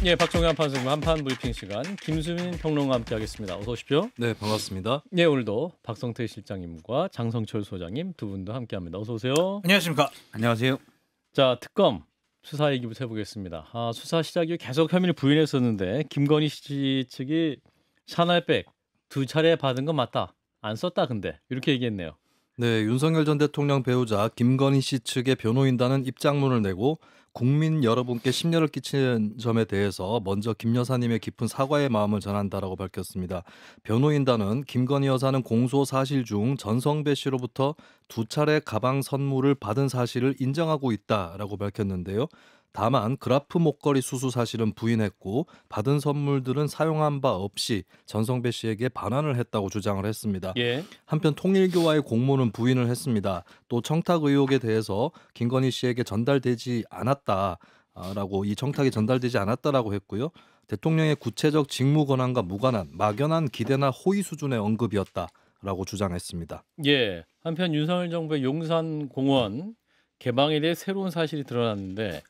예, 박종현 판사님 한판 브리핑 시간 김수민 평론가 함께하겠습니다. 어서 오십시오. 네, 반갑습니다. 예, 오늘도 박성태 실장님과 장성철 소장님 두 분도 함께합니다. 어서 오세요. 안녕하십니까. 안녕하세요. 자, 특검 수사 얘기부터 해보겠습니다. 수사 시작 이후 계속 혐의를 부인했었는데 김건희 씨 측이 샤넬백 2차례 받은 건 맞다. 안 썼다 근데 이렇게 얘기했네요. 네, 윤석열 전 대통령 배우자 김건희 씨 측의 변호인단은 입장문을 내고 국민 여러분께 심려를 끼치는 점에 대해서 먼저 김 여사님의 깊은 사과의 마음을 전한다라고 밝혔습니다. 변호인단은 김건희 여사는 공소 사실 중 전성배 씨로부터 2차례 가방 선물을 받은 사실을 인정하고 있다라고 밝혔는데요. 다만 그라프 목걸이 수수 사실은 부인했고 받은 선물들은 사용한 바 없이 전성배 씨에게 반환을 했다고 주장을 했습니다. 예. 한편 통일교와의 공모는 부인을 했습니다. 또 청탁 의혹에 대해서 김건희 씨에게 전달되지 않았다라고 이 청탁이 전달되지 않았다라고 했고요. 대통령의 구체적 직무 권한과 무관한 막연한 기대나 호의 수준의 언급이었다라고 주장했습니다. 예. 한편 윤석열 정부의 용산공원 개방에 대해 새로운 사실이 드러났는데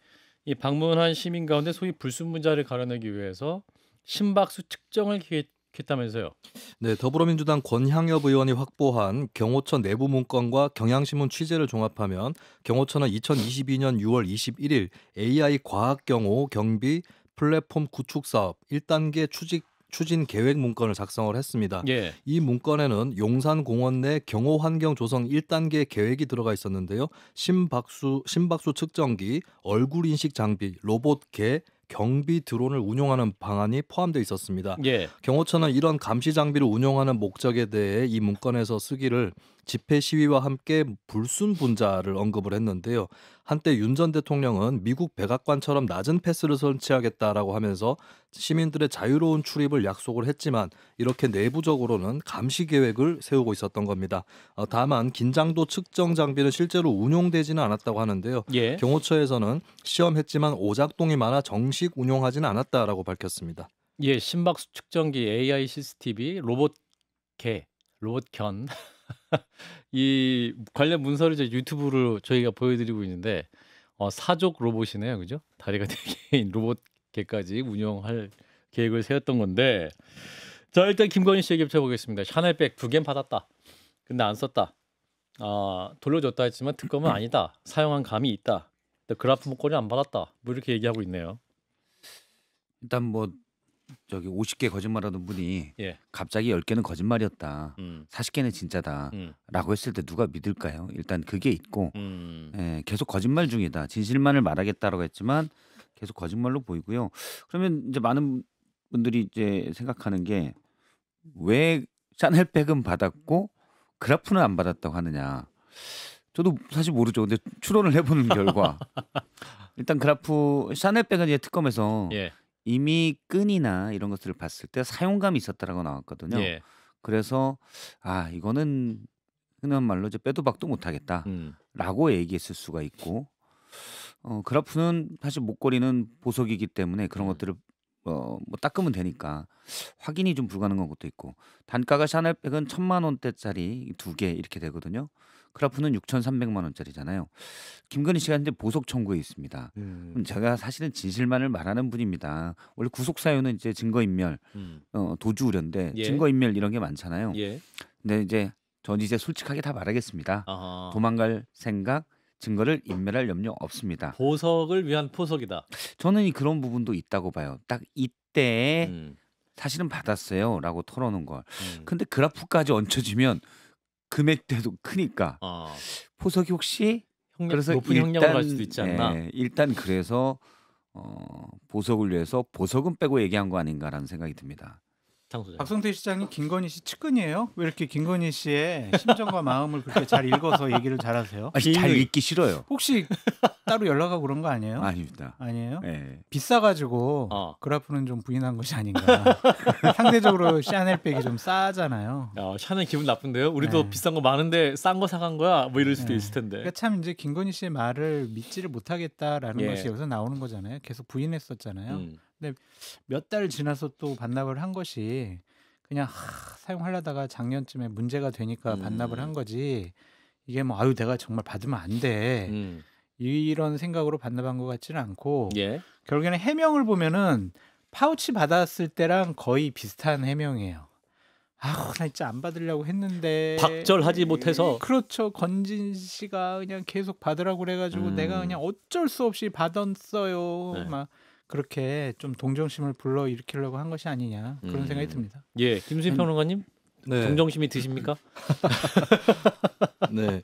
이 방문한 시민 가운데 소위 불순물자를 가려내기 위해서 심박수 측정을 기획했다면서요. 네, 더불어민주당 권향엽 의원이 확보한 경호처 내부 문건과 경향신문 취재를 종합하면 경호처는 2022년 6월 21일 AI 과학경호 경비 플랫폼 구축 사업 1단계 추진 계획 문건을 작성을 했습니다. 예. 이 문건에는 용산공원 내 경호 환경 조성 1단계 계획이 들어가 있었는데요. 심박수 측정기, 얼굴 인식 장비, 로봇 개, 경비 드론을 운용하는 방안이 포함되어 있었습니다. 예. 경호처는 이런 감시 장비를 운용하는 목적에 대해 이 문건에서 쓰기를 집회 시위와 함께 불순 분자를 언급을 했는데요. 한때 윤 전 대통령은 미국 백악관처럼 낮은 패스를 설치하겠다라고 하면서 시민들의 자유로운 출입을 약속을 했지만 이렇게 내부적으로는 감시 계획을 세우고 있었던 겁니다. 다만 긴장도 측정 장비는 실제로 운용되지는 않았다고 하는데요. 예. 경호처에서는 시험했지만 오작동이 많아 정식 운용하지는 않았다라고 밝혔습니다. 예, 심박수 측정기, AI CCTV, 로봇 견 이 관련 문서를 이제 유튜브로 저희가 보여드리고 있는데 사족 로봇이네요, 그죠? 다리가 4개인 로봇 개까지 운영할 계획을 세웠던 건데, 자 일단 김건희 씨 얘기부터 해보겠습니다. 샤넬백 2개는 받았다. 근데 안 썼다. 돌려줬다 했지만 특검은 아니다. 사용한 감이 있다. 그라프 목걸이 안 받았다. 뭐 이렇게 얘기하고 있네요. 일단 뭐 저기 50개 거짓말하던 분이 예. 갑자기 10개는 거짓말이었다. 40개는 음. 진짜다라고 했을 때 누가 믿을까요? 일단 그게 있고 음. 계속 거짓말 중이다. 진실만을 말하겠다라고 했지만 계속 거짓말로 보이고요. 그러면 이제 많은 분들이 이제 생각하는 게 왜 샤넬백은 받았고 그라프는 안 받았다고 하느냐. 저도 사실 모르죠. 근데 추론을 해보는 결과 일단 그라프 샤넬백은 이제 특검에서 예. 이미 끈이나 이런 것들을 봤을 때 사용감이 있었다라고 나왔거든요. 예. 그래서 이거는 흔한 말로 이제 빼도 박도 못하겠다라고 얘기했을 수가 있고, 그라프는 사실 목걸이는 보석이기 때문에 그런 것들을 뭐 닦으면 되니까 확인이 좀 불가능한 것도 있고, 단가가 샤넬백은 1,000만 원대짜리 2개 이렇게 되거든요. 그라프는 6,300만 원짜리잖아요. 김건희 씨가 현재 보석 청구에 있습니다. 제가 사실은 진실만을 말하는 분입니다. 원래 구속 사유는 이제 증거인멸, 도주 우려인데 예. 증거인멸 이런 게 많잖아요. 예. 근데 전 이제 솔직하게 다 말하겠습니다. 아하. 도망갈 생각, 증거를 인멸할 염려 없습니다. 보석을 위한 포석이다. 저는 그런 부분도 있다고 봐요. 딱 이때에 음. 사실은 받았어요라고 털어놓은 걸. 음. 근데 그래프까지 얹혀지면 금액대도 크니까 포석이 혹시 그래서 높은 형량으로 갈 수도 있지 않나? 일단 그래서 보석을 위해서 보석은 빼고 얘기한 거 아닌가라는 생각이 듭니다. 장 소장. 박성태 시장이 김건희 씨 측근이에요? 왜 이렇게 김건희 씨의 심정과 마음을 그렇게 잘 읽어서 얘기를 잘하세요? 잘 읽기 싫어요. 혹시 따로 연락하고 그런 거 아니에요? 아닙니다. 아니에요? 네. 비싸가지고 그라프는 좀 부인한 것이 아닌가. 상대적으로 샤넬백이 좀 싸잖아요. 샤넬 기분 나쁜데요? 우리도 네. 비싼 거 많은데 싼 거 사간 거야? 뭐 이럴 수도 있을 텐데. 그러니까 참 이제 김건희 씨의 말을 믿지를 못하겠다라는 예. 것이 여기서 나오는 거잖아요. 계속 부인했었잖아요. 음. 근데 몇 달 지나서 또 반납을 한 것이 그냥 사용하려다가 작년쯤에 문제가 되니까 반납을 한 거지. 이게 뭐 내가 정말 받으면 안 돼. 이런 생각으로 반납한 것 같지는 않고 예. 결국에는 해명을 보면은 파우치 받았을 때랑 거의 비슷한 해명이에요. 나 진짜 안 받으려고 했는데 박절하지 못해서. 그렇죠. 건진 씨가 그냥 계속 받으라고 그래가지고 내가 그냥 어쩔 수 없이 받았어요. 네. 막 그렇게 좀 동정심을 불러 일으키려고 한 것이 아니냐 그런 생각이 듭니다. 예, 김수희 평론가님 네. 동정심이 드십니까? 네.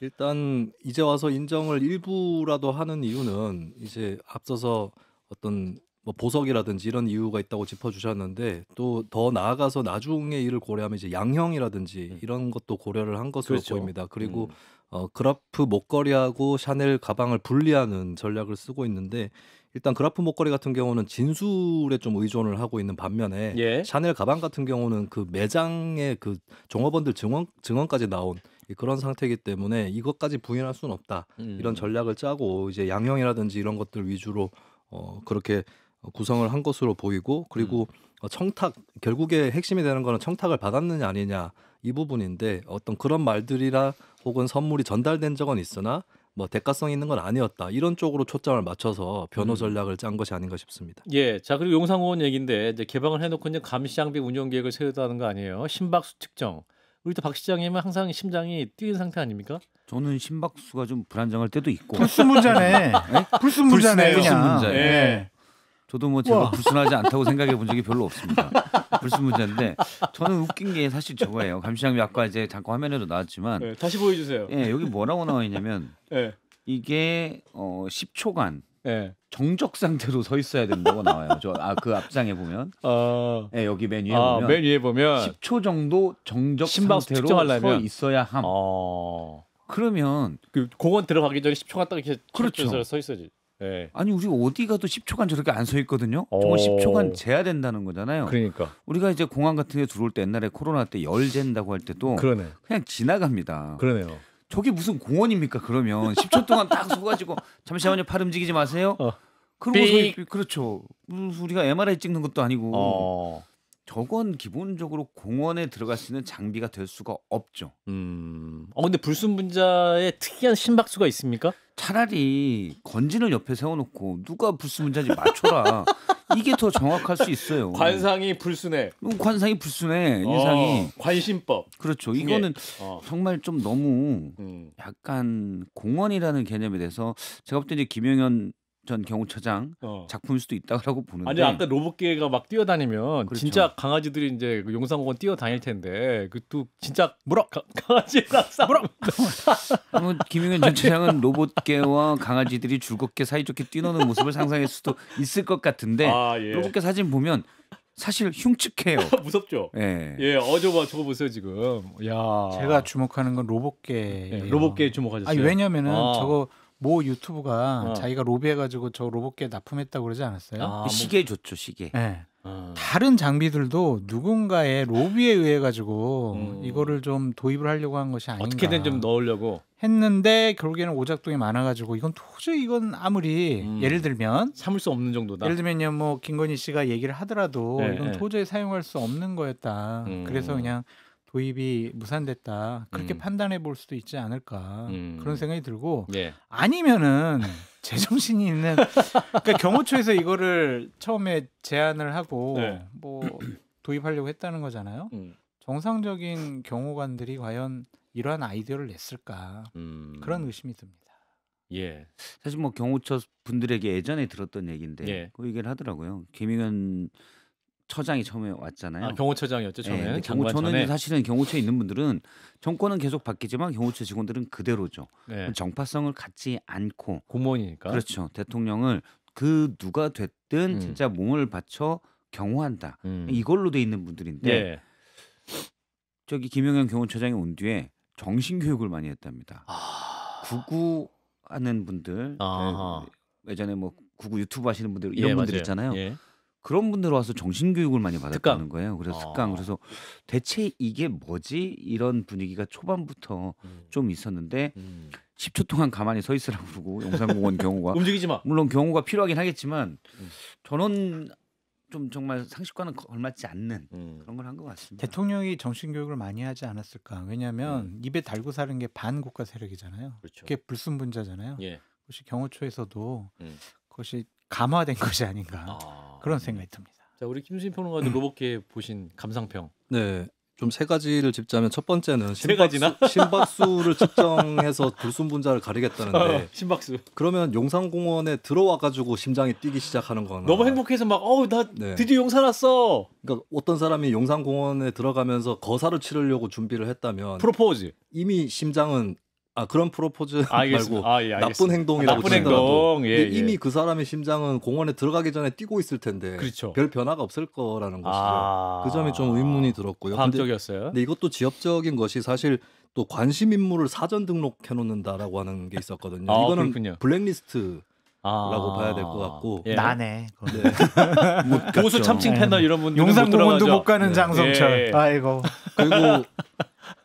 일단 이제 와서 인정을 일부라도 하는 이유는 이제 앞서서 어떤 뭐 보석이라든지 이런 이유가 있다고 짚어주셨는데 또 더 나아가서 나중의 일을 고려하면 이제 양형이라든지 이런 것도 고려를 한 것으로 그렇죠. 보입니다. 그리고 그라프 목걸이하고 샤넬 가방을 분리하는 전략을 쓰고 있는데 일단 그라프 목걸이 같은 경우는 진술에 좀 의존을 하고 있는 반면에 예. 샤넬 가방 같은 경우는 그 매장의 그 종업원들 증언까지 나온 그런 상태이기 때문에 이것까지 부인할 수는 없다. 이런 전략을 짜고 이제 양형이라든지 이런 것들 위주로 그렇게 구성을 한 것으로 보이고 그리고 청탁 결국에 핵심이 되는 거는 청탁을 받았느냐 아니냐 이 부분인데 어떤 그런 말들이라 혹은 선물이 전달된 적은 있으나 뭐 대가성이 있는 건 아니었다 이런 쪽으로 초점을 맞춰서 변호 전략을 짠 것이 아닌가 싶습니다. 예, 자 그리고 용상공원 얘기인데 이제 개방을 해놓고 이제 감시 장비 운영 계획을 세우다는 거 아니에요? 심박수 측정. 우리 또 박 시장님은 항상 심장이 뛰는 상태 아닙니까? 저는 심박수가 좀 불안정할 때도 있고. 불순문자네. 불순문자네 그냥. 불순문자예요. 예. 저도 뭐 제가 불순하지 않다고 생각해 본 적이 별로 없습니다. 불순문자인데 저는 웃긴 게 사실 저거예요. 감시장비 아까 이제 잠깐 화면에도 나왔지만 네, 다시 보여주세요. 예, 여기 뭐라고 나와 있냐면 예, 이게 10초간 예. 정적 상태로 서 있어야 된다고 나와요. 그 앞장에 보면 예, 여기 맨 위에 보면 맨 위에 보면 10초 정도 정적 심박수 상태로 측정하려면? 서 있어야 함. 그러면 그 공원 들어가기 전에 10초간 딱 이렇게 그렇죠. 서 있어야지. 예. 아니 우리 어디 가도 10초간 저렇게 안 서 있거든요. 오. 정말 10초간 재야 된다는 거잖아요. 그러니까. 우리가 이제 공항 같은 데 들어올 때 옛날에 코로나 때 열 잰다고 할 때도 그러네. 그냥 지나갑니다. 그러네요. 저게 무슨 공원입니까? 그러면 10초 동안 딱 서가지고 잠시만요, 팔 움직이지 마세요. 그러고 그렇죠. 우리가 MRI 찍는 것도 아니고 저건 기본적으로 공원에 들어갈 수 있는 장비가 될 수가 없죠. 근데 불순분자에 특이한 심박수가 있습니까? 차라리 건진을 옆에 세워놓고 누가 불순분자인지 맞춰라. 이게 더 정확할 수 있어요. 관상이 불순해. 관상이 불순해. 인상이. 관심법. 그렇죠. 중에. 이거는 정말 좀 너무 약간 공원이라는 개념에 대해서 제가 볼 때 이제 김영현 전 경호처장 작품일 수도 있다고 보는데. 아니 아까 로봇개가 막 뛰어다니면 그렇죠. 진짜 강아지들이 이제 그 용산공원 뛰어다닐 텐데 그또 진짜 물어 강아지가 싸 물어. 김영현 전 처장은 로봇개와 강아지들이 즐겁게 사이좋게 뛰노는 모습을 상상할 수도 있을 것 같은데 예. 로봇개 사진 보면 사실 흉측해요. 무섭죠. 예. 예, 저거 보세요 지금. 야. 제가 주목하는 건 로봇개. 예, 로봇개 주목하셨어요. 왜냐면은 저거 모 유튜브가 자기가 로비해가지고 저 로봇개 납품했다고 그러지 않았어요? 시계 줬죠, 시계. 네. 다른 장비들도 누군가의 로비에 의해 가지고 이거를 좀 도입을 하려고 한 것이 아닌가. 어떻게든 좀 넣으려고 했는데 결국에는 오작동이 많아가지고 이건 도저히 아무리 예를 들면 참을 수 없는 정도다. 예를 들면요, 뭐 김건희 씨가 얘기를 하더라도 네, 이건 네. 도저히 사용할 수 없는 거였다. 그래서 그냥 도입이 무산됐다. 그렇게 판단해 볼 수도 있지 않을까. 그런 생각이 들고 예. 아니면은 제정신이 있는 그러니까 경호처에서 이거를 처음에 제안을 하고 네. 뭐 도입하려고 했다는 거잖아요. 정상적인 경호관들이 과연 이러한 아이디어를 냈을까 그런 의심이 듭니다. 예. 사실 뭐 경호처 분들에게 예전에 들었던 얘기인데 예. 그 얘기를 하더라고요. 김영현 처장이 처음에 왔잖아요. 경호처장이었죠 처음에는. 경호처는 사실은 경호처에 있는 분들은 정권은 계속 바뀌지만 경호처 직원들은 그대로죠. 네. 정파성을 갖지 않고 공무원이니까. 그렇죠. 대통령을 그 누가 됐든 진짜 몸을 바쳐 경호한다. 이걸로 돼 있는 분들인데 예. 저기 김영현 경호처장이 온 뒤에 정신 교육을 많이 했답니다. 구구하는 분들 예전에 뭐 구구 유튜브 하시는 분들 이런 분들 맞아요. 있잖아요. 예. 그런 분들 와서 정신 교육을 많이 받았다는 특강. 거예요. 그래서 특강. 그래서 대체 이게 뭐지? 이런 분위기가 초반부터 좀 있었는데 10초 동안 가만히 서 있으라고 그러고 용산공원 경호가 움직이지 마. 물론 경호가 필요하긴 하겠지만 저는 좀 정말 상식과는 걸맞지 않는 그런 걸 한 것 같습니다. 대통령이 정신 교육을 많이 하지 않았을까? 왜냐하면 입에 달고 사는 게 반국가 세력이잖아요. 그렇죠. 그게 불순분자잖아요. 예. 그것이 경호처에서도 그것이 감화된 것이 아닌가 그런 생각이 듭니다. 자, 우리 김수진 평론가도 로봇계 보신 감상평. 네. 좀 세 가지를 짚자면 첫 번째는 세 가지나? 심박수를 측정해서 불순분자를 가리겠다는데 심박수. 그러면 용산공원에 들어와 가지고 심장이 뛰기 시작하는 거나 너무 행복해서 막 나 네. 드디어 용산 왔어. 그러니까 어떤 사람이 용산공원에 들어가면서 거사를 치르려고 준비를 했다면 프로포즈. 이미 심장은 그런 프로포즈 알겠습니다. 말고 예, 나쁜 알겠습니다. 행동이라고 나쁜 치더라도 행동. 근데 이미 그 사람의 심장은 공원에 들어가기 전에 뛰고 있을 텐데 그렇죠. 별 변화가 없을 거라는 것이죠. 그 점이 좀 의문이 들었고요. 과학적이었어요. 근데 이것도 지엽적인 것이 사실 또 관심 인물을 사전 등록해 놓는다라고 하는 게 있었거든요. 이거는 그렇군요. 블랙리스트라고 봐야 될 것 같고. 예. 나네. 네. 보수 참칭 패널 이런 분들 용산공원도 못 가는 네. 장성철. 예. 아이고. 그리고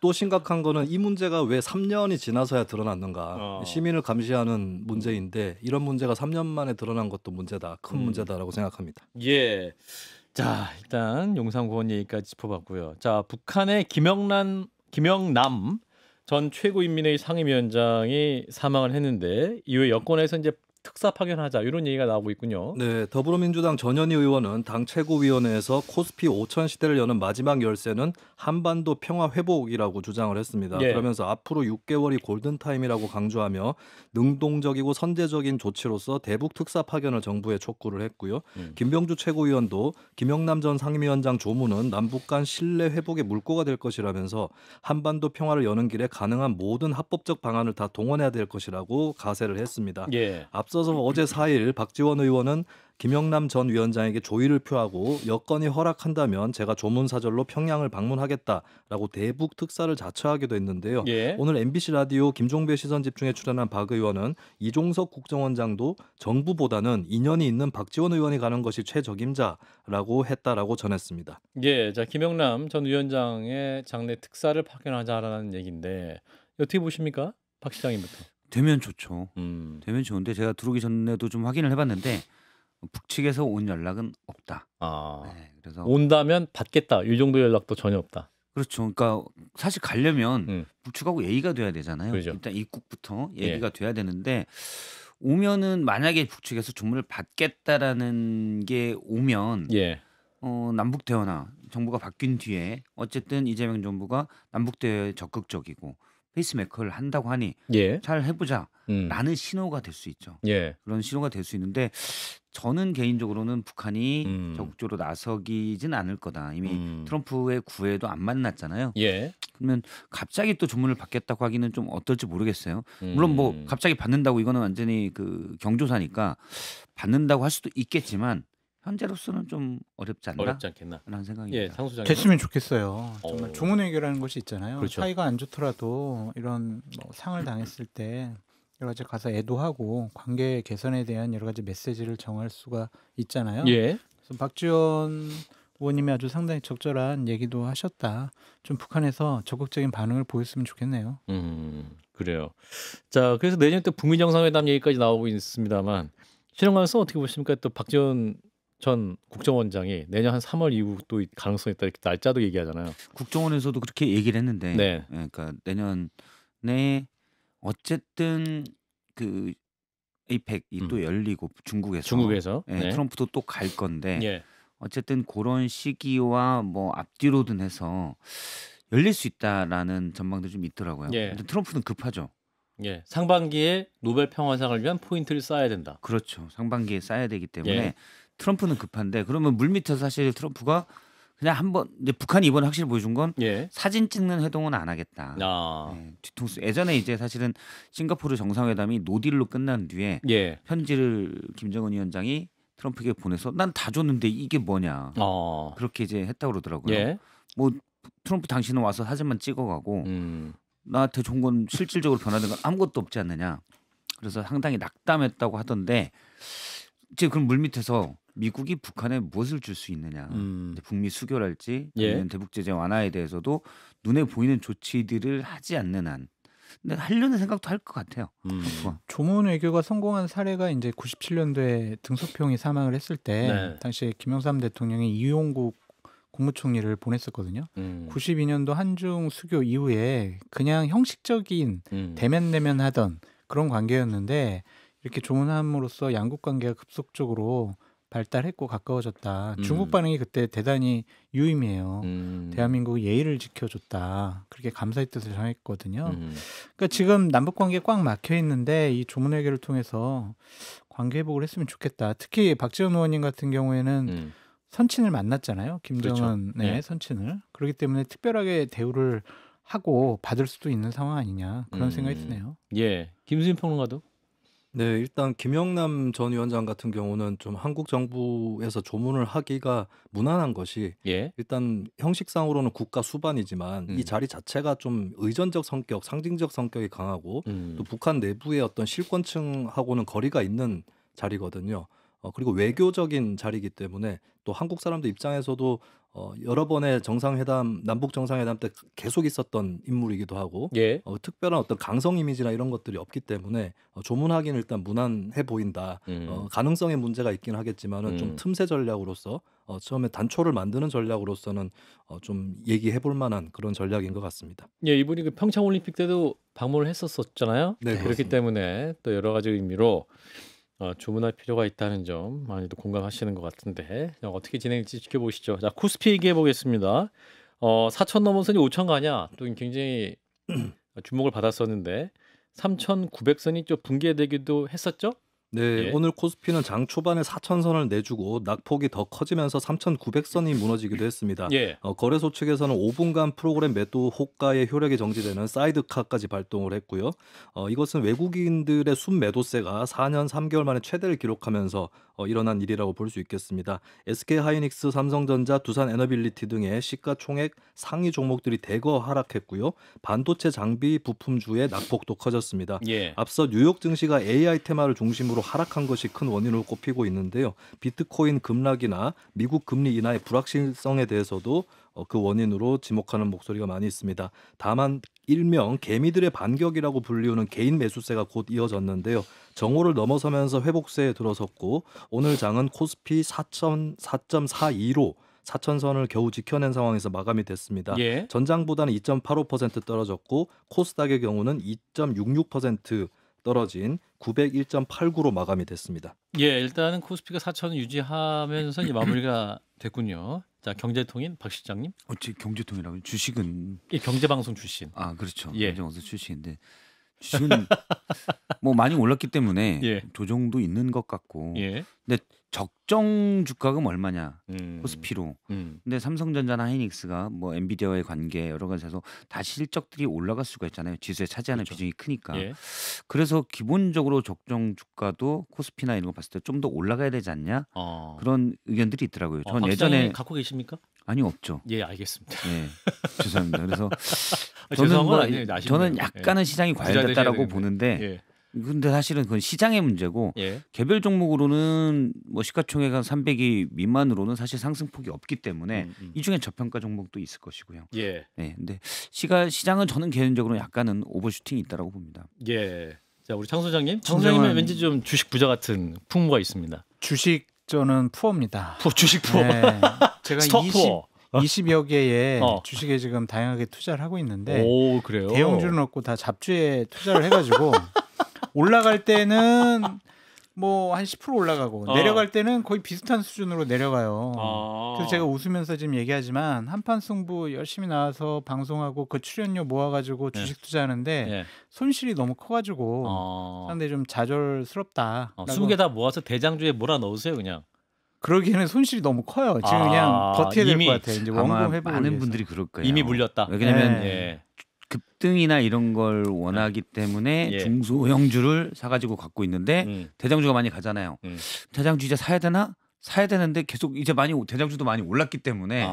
또 심각한 거는 이 문제가 왜 3년이 지나서야 드러났는가. 시민을 감시하는 문제인데 이런 문제가 3년 만에 드러난 것도 문제다. 큰 문제다라고 생각합니다. 예. 자, 일단 용산공원 얘기까지 짚어봤고요. 자, 북한의 김영남 전 최고인민회의 상임위원장이 사망을 했는데 이후에 여권에서 이제 특사 파견하자 이런 얘기가 나오고 있군요. 네, 더불어민주당 전현희 의원은 당 최고위원회에서 코스피 5천 시대를 여는 마지막 열쇠는 한반도 평화 회복이라고 주장을 했습니다. 예. 그러면서 앞으로 6개월이 골든타임이라고 강조하며 능동적이고 선제적인 조치로서 대북 특사 파견을 정부에 촉구를 했고요. 김병주 최고위원도 김영남 전 상임위원장 조문은 남북 간 신뢰 회복의 물꼬가 될 것이라면서 한반도 평화를 여는 길에 가능한 모든 합법적 방안을 다 동원해야 될 것이라고 가세를 했습니다. 예. 앞서서 어제 4일 박지원 의원은 김영남 전 위원장에게 조의를 표하고 여건이 허락한다면 제가 조문사절로 평양을 방문하겠다라고 대북 특사를 자처하기도 했는데요. 예. 오늘 MBC 라디오 김종배 시선집중에 출연한 박 의원은 이종석 국정원장도 정부보다는 인연이 있는 박지원 의원이 가는 것이 최적임자라고 했다라고 전했습니다. 예. 자, 김영남 전 위원장의 장례 특사를 파견하자라는 얘기인데 어떻게 보십니까? 박 시장님부터. 되면 좋죠. 되면 좋은데 제가 들어오기 전에도 좀 확인을 해봤는데 북측에서 온 연락은 없다. 네, 그래서 온다면 받겠다. 이 정도 연락도 전혀 없다. 그렇죠. 그러니까 사실 가려면 북측하고 예의가 돼야 되잖아요. 그렇죠. 일단 입국부터 얘기가 돼야 되는데 오면은 만약에 북측에서 조문을 받겠다라는 게 오면 예. 남북 대화나 정부가 바뀐 뒤에 어쨌든 이재명 정부가 남북 대화에 적극적이고 페이스메이커를 한다고 하니 예. 잘 해보자라는 신호가 될 수 있죠. 예. 그런 신호가 될 수 있는데 저는 개인적으로는 북한이 적극적으로 나서기진 않을 거다. 이미 트럼프의 구애도 안 만났잖아요. 예. 그러면 갑자기 또 조문을 받겠다고 하기는 좀 어떨지 모르겠어요. 물론 뭐 갑자기 받는다고 이거는 완전히 그 경조사니까 받는다고 할 수도 있겠지만 현재로서는 좀 어렵지 않나? 어렵지 않겠나? 라는 생각입니다. 예, 상수장님. 됐으면 좋겠어요. 정말 오. 조문회교라는 것이 있잖아요. 그렇죠. 사이가 안 좋더라도 이런 뭐 상을 당했을 때 여러 가지 가서 애도하고 관계 개선에 대한 여러 가지 메시지를 정할 수가 있잖아요. 예. 그래서 박지원 의원님이 아주 상당히 적절한 얘기도 하셨다. 좀 북한에서 적극적인 반응을 보였으면 좋겠네요. 그래요. 자, 그래서 내년 또 북미 정상회담 얘기까지 나오고 있습니다만 실현가능성 어떻게 보십니까? 또 박지원 전 국정원장이 내년 한 3월 이후 또 가능성이 있다 이렇게 날짜도 얘기하잖아요. 국정원에서도 그렇게 얘기를 했는데, 네. 그러니까 내년에 어쨌든 그 에이펙이 또 열리고 중국에서 네. 트럼프도 또 갈 건데 예. 어쨌든 그런 시기와 뭐 앞뒤로든 해서 열릴 수 있다라는 전망도 좀 있더라고요. 예. 근데 트럼프는 급하죠. 예. 상반기에 노벨 평화상을 위한 포인트를 쌓아야 된다. 그렇죠. 상반기에 쌓아야 되기 때문에 예. 트럼프는 급한데 그러면 물밑에서 사실 트럼프가 그냥 한번 이제 북한이 이번에 확실히 보여준 건 예. 사진 찍는 회동은 안 하겠다. 뒤통수. 예전에 이제 사실은 싱가포르 정상회담이 노딜로 끝난 뒤에 예. 편지를 김정은 위원장이 트럼프에게 보내서 난 다 줬는데 이게 뭐냐. 그렇게 이제 했다고 그러더라고요. 예. 뭐 트럼프 당신은 와서 사진만 찍어가고 나한테 좋은 건 실질적으로 변화된 건 아무것도 없지 않느냐. 그래서 상당히 낙담했다고 하던데 이제 그럼 물밑에서 미국이 북한에 무엇을 줄 수 있느냐. 이제 북미 수교랄지 아니면 대북 제재 완화에 대해서도 눈에 보이는 조치들을 하지 않는 한 근데 하려는 생각도 할 것 같아요. 조문 외교가 성공한 사례가 이제 97년도에 등소평이 사망을 했을 때 당시에 김영삼 대통령이 이용국 국무총리를 보냈었거든요. 92년도 한중 수교 이후에 그냥 형식적인 대면 하던 그런 관계였는데 이렇게 조문함으로써 양국 관계가 급속적으로 발달했고 가까워졌다. 중국 반응이 그때 대단히 유의미해요. 대한민국이 예의를 지켜줬다. 그렇게 감사의 뜻을 전했거든요. 그러니까 지금 남북 관계 꽉 막혀 있는데 이 조문 외교를 통해서 관계 회복을 했으면 좋겠다. 특히 박지원 의원님 같은 경우에는 선친을 만났잖아요. 김정은의 그렇죠. 선친을. 그렇기 때문에 특별하게 대우를 하고 받을 수도 있는 상황 아니냐 그런 생각이 드네요. 예, 김수인 평론가도. 네, 일단 김영남 전 위원장 같은 경우는 좀 한국 정부에서 조문을 하기가 무난한 것이 예, 일단 형식상으로는 국가 수반이지만 이 자리 자체가 좀 의전적 성격, 상징적 성격이 강하고 또 북한 내부의 어떤 실권층하고는 거리가 있는 자리거든요. 그리고 외교적인 자리이기 때문에 또 한국 사람들 입장에서도 여러 번의 정상회담, 남북 정상회담 때 계속 있었던 인물이기도 하고 예, 특별한 어떤 강성 이미지나 이런 것들이 없기 때문에 조문하기는 일단 무난해 보인다. 가능성의 문제가 있긴 하겠지만은 좀 틈새 전략으로서 처음에 단초를 만드는 전략으로서는 좀 얘기해 볼 만한 그런 전략인 것 같습니다. 예, 이분이 그 평창 올림픽 때도 방문을 했었잖아요. 네, 그렇기 그렇습니다. 때문에 또 여러 가지 의미로 조문할 필요가 있다는 점 많이도 공감하시는 것 같은데 어떻게 진행될지 지켜보시죠. 자, 코스피 얘기해 보겠습니다. 4천 넘어서니 5천 가냐? 또 굉장히 주목을 받았었는데 3,900선이 좀 붕괴되기도 했었죠? 네, 예. 오늘 코스피는 장 초반에 4,000선을 내주고 낙폭이 더 커지면서 3,900선이 무너지기도 했습니다. 예. 거래소 측에서는 5분간 프로그램 매도 호가의 효력이 정지되는 사이드카까지 발동을 했고요. 이것은 외국인들의 순매도세가 4년 3개월 만에 최대를 기록하면서 일어난 일이라고 볼 수 있겠습니다. SK하이닉스, 삼성전자, 두산에너빌리티 등의 시가총액 상위 종목들이 대거 하락했고요. 반도체 장비 부품주의 낙폭도 커졌습니다. 예. 앞서 뉴욕 증시가 AI 테마를 중심으로 하락한 것이 큰 원인으로 꼽히고 있는데요. 비트코인 급락이나 미국 금리 인하의 불확실성에 대해서도 그 원인으로 지목하는 목소리가 많이 있습니다. 다만 일명 개미들의 반격이라고 불리우는 개인 매수세가 곧 이어졌는데요. 정오를 넘어서면서 회복세에 들어섰고 오늘 장은 코스피 4.42로 4천선을 겨우 지켜낸 상황에서 마감이 됐습니다. 예. 전장보다는 2.85% 떨어졌고 코스닥의 경우는 2.66% 떨어진 901.89로 마감이 됐습니다. 예, 일단은 코스피가 4,000을 유지하면서 이제 마무리가 됐군요. 자, 경제통인 박 실장님. 어찌 경제통이라고 주식은 이 경제방송 출신. 그렇죠. 예. 경제방송 출신인데 주식은 뭐 많이 올랐기 때문에 예. 조정도 있는 것 같고. 예. 근데 적정 주가가 얼마냐 코스피로. 코스피로. 근데 삼성전자나 하이닉스가 뭐 엔비디아와의 관계 여러 가지에서 다 실적들이 올라갈 수가 있잖아요. 지수에 차지하는 그렇죠. 비중이 크니까. 예. 그래서 기본적으로 적정 주가도 코스피나 이런 거 봤을 때 좀 더 올라가야 되지 않냐 그런 의견들이 있더라고요. 전 예전에 갖고 계십니까? 아니 없죠. 예, 알겠습니다. 예, 죄송합니다. 그래서 죄송한 건 뭐 아니에요. 아쉽네요. 저는 약간은 시장이 과열됐다라고 보는데 예. 근데 사실은 그건 시장의 문제고 예. 개별 종목으로는 뭐 시가총액 한 300이 미만으로는 사실 상승폭이 없기 때문에 이 중에 저평가 종목도 있을 것이고요. 예. 네, 근데 시장은 저는 개인적으로 약간은 오버슈팅이 있다라고 봅니다. 예. 자, 우리 장 소장님. 장 소장님은 왠지 좀 주식 부자 같은 풍모가 있습니다. 주식 저는 푸어입니다. 주식 푸어. 네. 제가 스톡 푸어. 20여 개의 주식에 지금 다양하게 투자를 하고 있는데 오, 그래요? 대형주는 없고 다 잡주에 투자를 해가지고 올라갈 때는 뭐 한 10% 올라가고 내려갈 때는 거의 비슷한 수준으로 내려가요. 그래서 제가 웃으면서 지금 얘기하지만 한판 승부 열심히 나와서 방송하고 그 출연료 모아가지고 주식 투자하는데 손실이 너무 커가지고 상당히 좀 좌절스럽다. 20개 다 모아서 대장주에 몰아 넣으세요 그냥. 그러기에는 손실이 너무 커요. 지금 그냥 버텨야 될 것 같아요. 이제 원금 회복을 많은 위해서. 분들이 그럴 거예요. 이미 물렸다. 왜냐하면 급등이나 이런 걸 원하기 때문에 중소형주를 사가지고 갖고 있는데 대장주가 많이 가잖아요. 대장주 이제 사야 되나? 사야 되는데 계속 이제 대장주도 많이 올랐기 때문에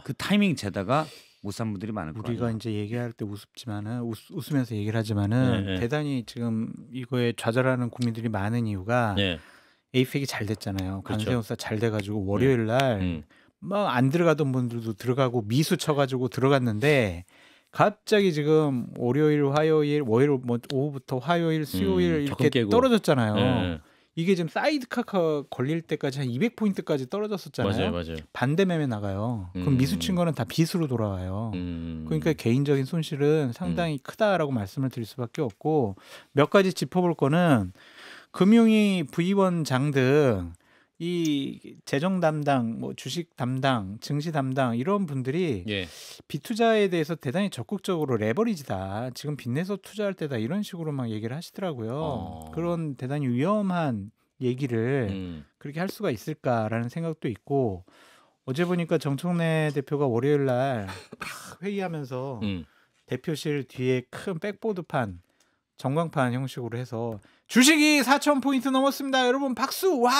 그 타이밍 재다가 못 산 분들이 많을 거예요. 우리가 이제 얘기할 때 웃으면서 얘기를 하지만은 대단히 지금 이거에 좌절하는 국민들이 많은 이유가 에이펙이 잘 됐잖아요. 관세음사 잘 돼가지고 월요일 날 막 안 들어가던 분들도 들어가고 미수 쳐가지고 들어갔는데 갑자기 지금 월요일, 화요일 뭐 오후부터 화요일, 수요일 이렇게 깨고. 떨어졌잖아요. 이게 지금 사이드카가 걸릴 때까지 한 200포인트까지 떨어졌었잖아요. 맞아요. 반대 매매 나가요. 그럼 미수 친 거는 다 빚으로 돌아와요. 그러니까 개인적인 손실은 상당히 크다라고 말씀을 드릴 수밖에 없고 몇 가지 짚어볼 거는 금융위 부위원장 등 이 재정 담당, 뭐 주식 담당, 증시 담당 이런 분들이 예. 비투자에 대해서 대단히 적극적으로 레버리지다. 지금 빚내서 투자할 때다. 이런 식으로 막 얘기를 하시더라고요. 그런 대단히 위험한 얘기를 그렇게 할 수가 있을까라는 생각도 있고 어제 보니까 정청래 대표가 월요일 날 회의하면서 대표실 뒤에 큰 백보드판 전광판 형식으로 해서 주식이 4,000포인트 넘었습니다. 여러분 박수! 와!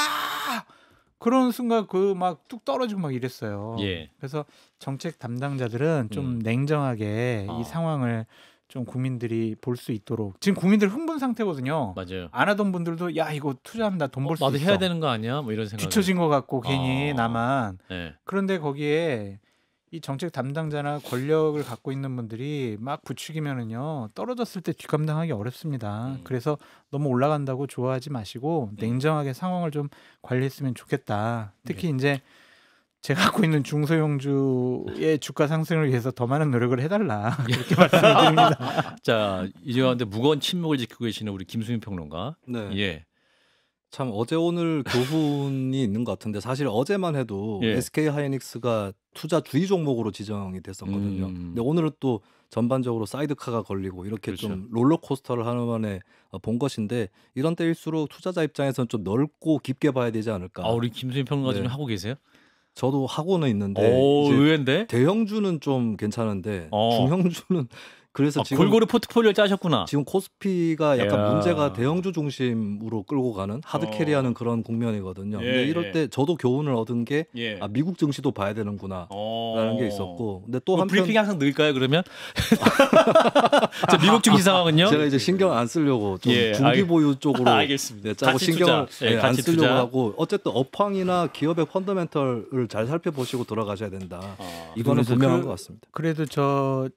그런 순간 그 막 뚝 떨어지고 막 이랬어요. 예. 그래서 정책 담당자들은 좀 냉정하게 이 상황을 좀 국민들이 볼 수 있도록 지금 국민들 흥분 상태거든요. 맞아요. 안 하던 분들도 야 이거 투자하면 나 돈 벌 수 있어. 나도 해야 되는 거 아니야? 뭐 이런 생각. 뒤처진 것 같고 괜히 나만. 네. 그런데 거기에 이 정책 담당자나 권력을 갖고 있는 분들이 막 부추기면은요 떨어졌을 때 뒷감당하기 어렵습니다. 그래서 너무 올라간다고 좋아하지 마시고 냉정하게 상황을 좀 관리했으면 좋겠다. 특히 이제 제가 갖고 있는 중소형주의 주가 상승을 위해서 더 많은 노력을 해달라 그렇게 말씀드립니다. 자 이제 가운데 무거운 침묵을 지키고 계시는 우리 김수민 평론가. 네. 예. 참 어제 오늘 교훈이 있는 것 같은데 사실 어제만 해도 예. SK 하이닉스가 투자 주의 종목으로 지정이 됐었거든요. 근데 오늘은 또 전반적으로 사이드카가 걸리고 이렇게 그렇죠. 좀 롤러코스터를 하는 만에 본 것인데 이런 때일수록 투자자 입장에서는 좀 넓고 깊게 봐야 되지 않을까. 아 우리 김수민 평론가 좀 네. 하고 계세요? 저도 하고는 있는데 오 이제 의외인데. 대형주는 좀 괜찮은데 중형주는 그래서 지금 골고루 포트폴리오 짜셨구나. 지금 코스피가 약간 이야. 문제가 대형주 중심으로 끌고 가는 하드캐리하는 그런 국면이거든요. 예, 근데 이럴 예. 때 저도 교훈을 얻은 게 예. 미국 증시도 봐야 되는구나 라는 게 있었고 근데 또 뭐 한편 브리핑이 항상 늘까요 그러면? 자, 미국 증시 상황은요? 제가 이제 신경 안 쓰려고 좀 예, 중기 보유 쪽으로 알겠습니다. 네, 짜고 가치 신경을 투자. 예, 안 가치 쓰려고 투자. 하고 어쨌든 업황이나 기업의 펀더멘털을 잘 살펴보시고 돌아가셔야 된다. 이거는 그래서 분명한 것 같습니다. 그래도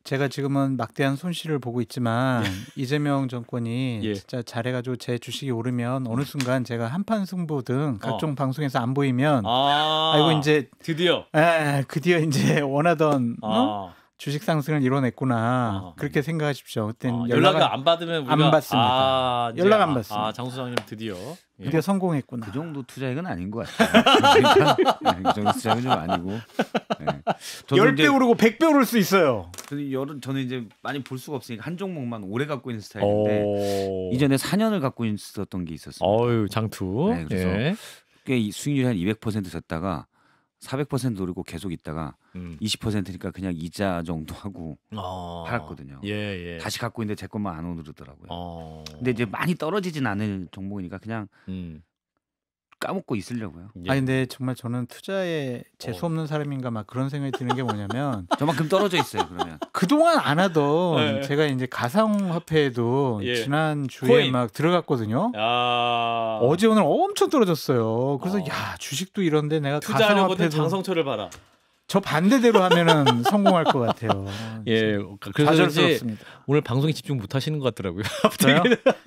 제가 지금은 막대한 손실을 보고 있지만 이재명 정권이 예. 진짜 잘해가지고 제 주식이 오르면 어느 순간 제가 한판 승부 등 각종 방송에서 안 보이면 아이고 이제 드디어 드디어 이제 원하던 주식 상승을 이뤄냈구나 그렇게 생각하십시오. 그땐 연락을 안 받으면 우리가 안 받습니다. 이제 연락 안 받습니다. 장 소장님 드디어 드디어 성공했구나. 그 정도 투자액은 아닌 것 같아요. 그 정도 투자액은 좀 아니고. 네. 저도 10배 이제 오르고 100배 오를 수 있어요. 저는 이제 많이 볼 수가 없으니까 한 종목만 오래 갖고 있는 스타일인데 이전에 4년을 갖고 있었던 게 있었어요. 어유 장투. 네, 그래서 예. 꽤 수익률이 한 200% 졌다가 400% 노리고 계속 있다가 20%니까 그냥 이자 정도 하고 팔았거든요. 예. 다시 갖고 있는데 제 것만 안 오르더라고요. 근데 이제 많이 떨어지진 않을 종목이니까 그냥 까먹고 있으려고요. 예. 아니 근데 정말 저는 투자에 재수 없는 사람인가 막 그런 생각이 드는 게 뭐냐면 저만큼 떨어져 있어요. 그러면 그동안 안 하던 네. 제가 이제 가상화폐에도 예. 지난 주에 코인. 막 들어갔거든요. 야. 어제 오늘 엄청 떨어졌어요. 그래서 야 주식도 이런데 내가 투자하려거든 가상화폐도 장성철을 봐라. 저 반대대로 하면은 성공할 것 같아요. 예. 그래서 이제 좌절스럽습니다. 오늘 방송에 집중 못 하시는 것 같더라고요. 저요?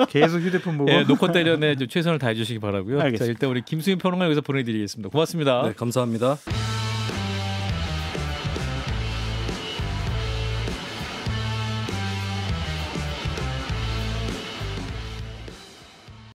계속 휴대폰 보고. 예, 놓고 때려내 좀 최선을 다해 주시기 바라고요. 자, 알겠습니다. 일단 우리 김수민 평론가 여기서 보내드리겠습니다. 고맙습니다. 네, 감사합니다.